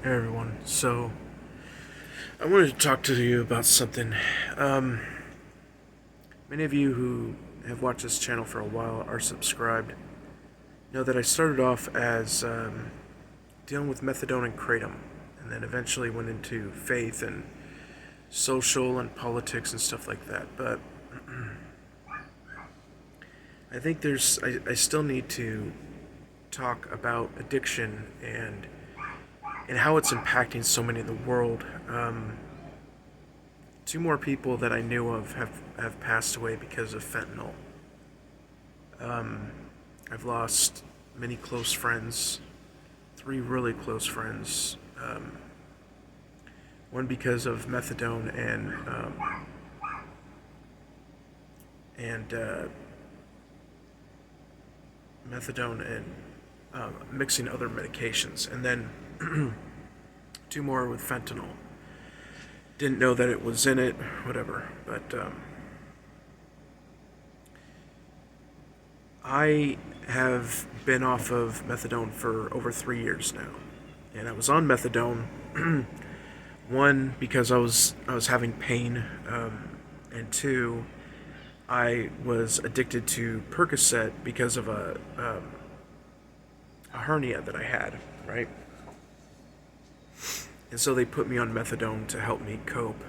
Hey everyone. So, I wanted to talk to you about something. Um, Many of you who have watched this channel for a while are subscribed know that I started off as dealing with methadone and kratom, and then eventually went into faith and social and politics and stuff like that. But I think I still need to talk about addiction and how it's impacting so many in the world. Two more people that I knew of have passed away because of fentanyl. Um, I've lost many close friends, three really close friends. One because of methadone and methadone and mixing other medications, and then two more with fentanyl. Didn't know that it was in it, whatever. But I have been off of methadone for over 3 years now, and I was on methadone. One because I was having pain, and two, I was addicted to Percocet because of a hernia that I had, right? And so they put me on methadone to help me cope,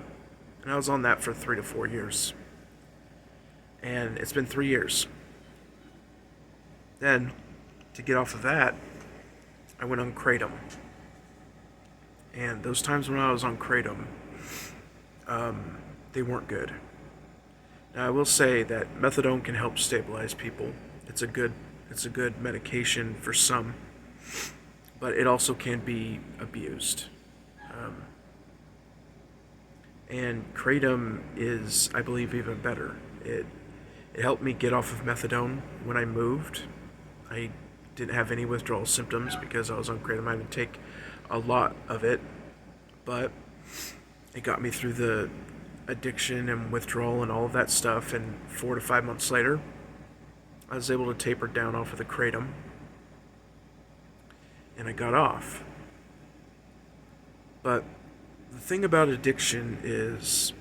and I was on that for 3 to 4 years, and it's been 3 years. Then, to get off of that, I went on kratom. And those times when I was on kratom, they weren't good. Now I will say that methadone can help stabilize people. It's a good medication for some, but it also can be abused. Um, and kratom is, I believe, even better. It helped me get off of methadone when I moved. I didn't have any withdrawal symptoms because I was on kratom. I didn't take a lot of it, but it got me through the addiction and withdrawal and all of that stuff. And 4 to 5 months later, I was able to taper down off of the kratom, and I got off. But the thing about addiction is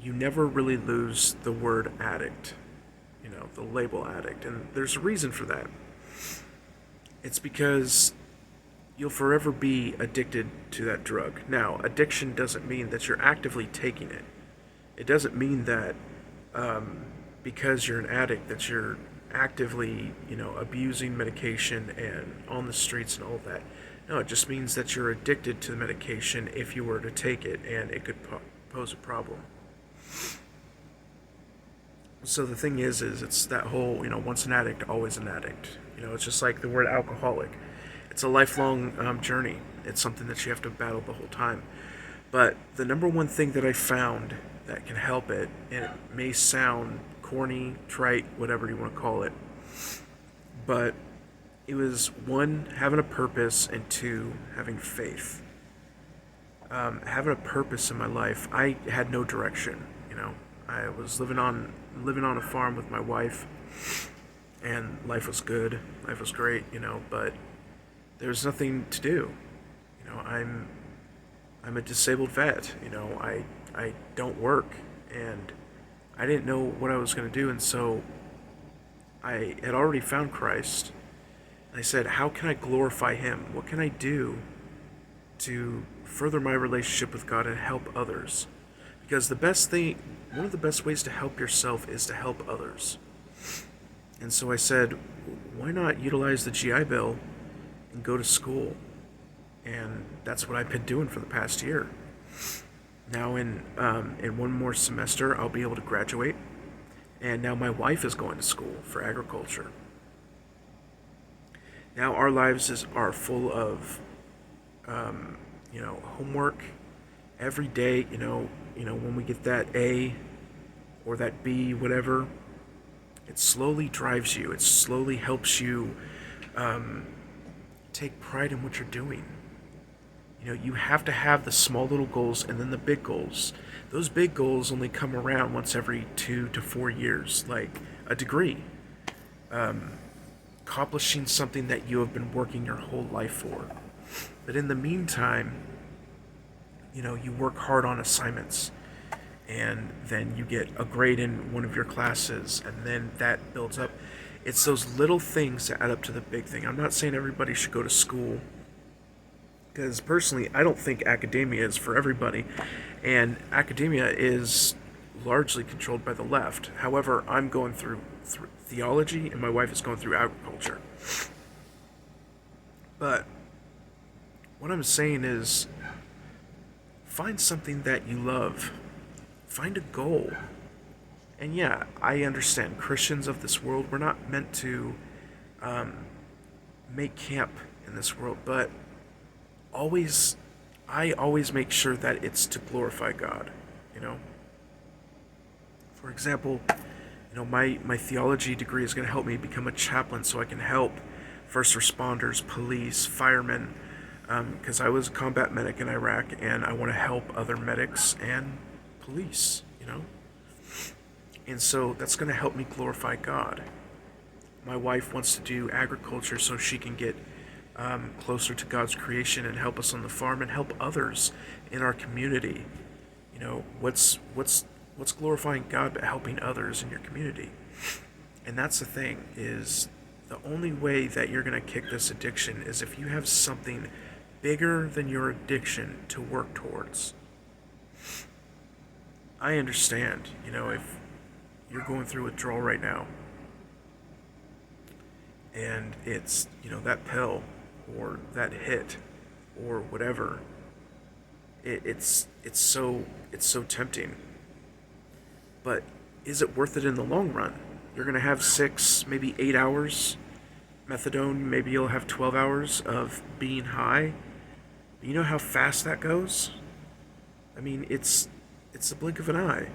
you never really lose the word addict, the label addict. And there's a reason for that. It's because you'll forever be addicted to that drug. Now, addiction doesn't mean that you're actively taking it. It doesn't mean that because you're an addict that you're actively, abusing medication and on the streets and all that. No, it just means that you're addicted to the medication if you were to take it, and it could pose a problem. So the thing is it's that whole, once an addict, always an addict. It's just like the word alcoholic. It's a lifelong journey. It's something that you have to battle the whole time. But the number one thing that I found that can help it, and it may sound corny, trite, whatever you want to call it, but it was one, having a purpose, and two, having faith. Having a purpose in my life. I had no direction. I was living on a farm with my wife, and life was good. Life was great. But there's nothing to do. I'm a disabled vet. I don't work, and I didn't know what I was going to do, and so I had already found Christ. And I said, how can I glorify Him? What can I do to further my relationship with God and help others? Because one of the best ways to help yourself is to help others. And so I said, why not utilize the GI Bill and go to school? And that's what I've been doing for the past year. Now in one more semester, I'll be able to graduate. And now my wife is going to school for agriculture. Now our lives are full of, homework every day. When we get that A or that B, whatever, it slowly drives you. It slowly helps you take pride in what you're doing. You have to have the small little goals and then the big goals. Those big goals only come around once every 2 to 4 years, like a degree. Accomplishing something that you have been working your whole life for. But in the meantime, you work hard on assignments, and then you get a grade in one of your classes, and then that builds up. It's those little things that add up to the big thing. I'm not saying everybody should go to school, because personally, I don't think academia is for everybody, and academia is largely controlled by the left. However, I'm going through theology, and my wife is going through agriculture. But what I'm saying is, find something that you love. Find a goal. And yeah, I understand Christians of this world, we're not meant to make camp in this world, but always, I always make sure that it's to glorify God, you know? For example, my theology degree is going to help me become a chaplain so I can help first responders, police, firemen, because I was a combat medic in Iraq, and I want to help other medics and police. And so that's going to help me glorify God. My wife wants to do agriculture so she can get closer to God's creation and help us on the farm and help others in our community. What's glorifying God but helping others in your community? And that's the thing, is the only way that you're going to kick this addiction is if you have something bigger than your addiction to work towards. I understand, if you're going through withdrawal right now, and it's, that pill or that hit or whatever, it's so tempting. But is it worth it in the long run? You're going to have 6, maybe 8 hours methadone, maybe you'll have 12 hours of being high. You know how fast that goes? I mean, it's the blink of an eye.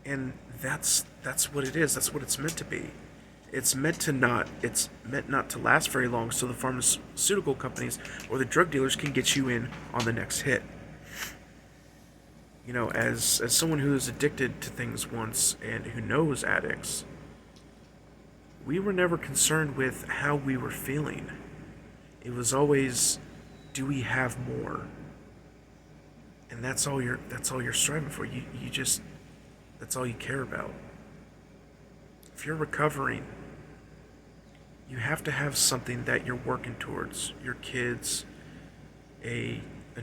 And that's what it is. That's what it's meant to be. It's meant not to last very long, so the pharmaceutical companies or the drug dealers can get you in on the next hit. As someone who is addicted to things once and who knows addicts, we were never concerned with how we were feeling. It was always, do we have more? And that's all you're striving for. That's all you care about. If you're recovering, you have to have something that you're working towards. Your kids, an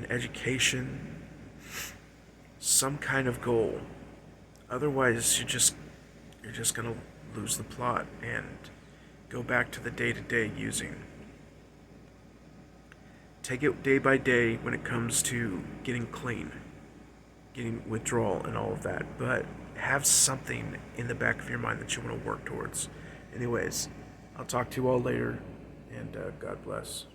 education, some kind of goal. Otherwise, you're just gonna lose the plot and go back to the day-to-day using. Take it day by day when it comes to getting clean, getting withdrawal and all of that, but have something in the back of your mind that you want to work towards. Anyways, I'll talk to you all later, and God bless.